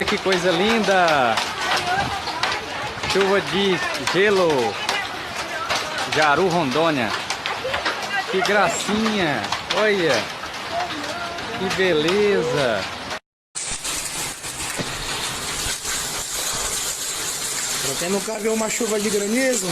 que coisa linda! Chuva de Gelo, Jaru, Rondônia. Que gracinha! Olha! Que beleza! Pra quem nunca viu uma chuva de granizo,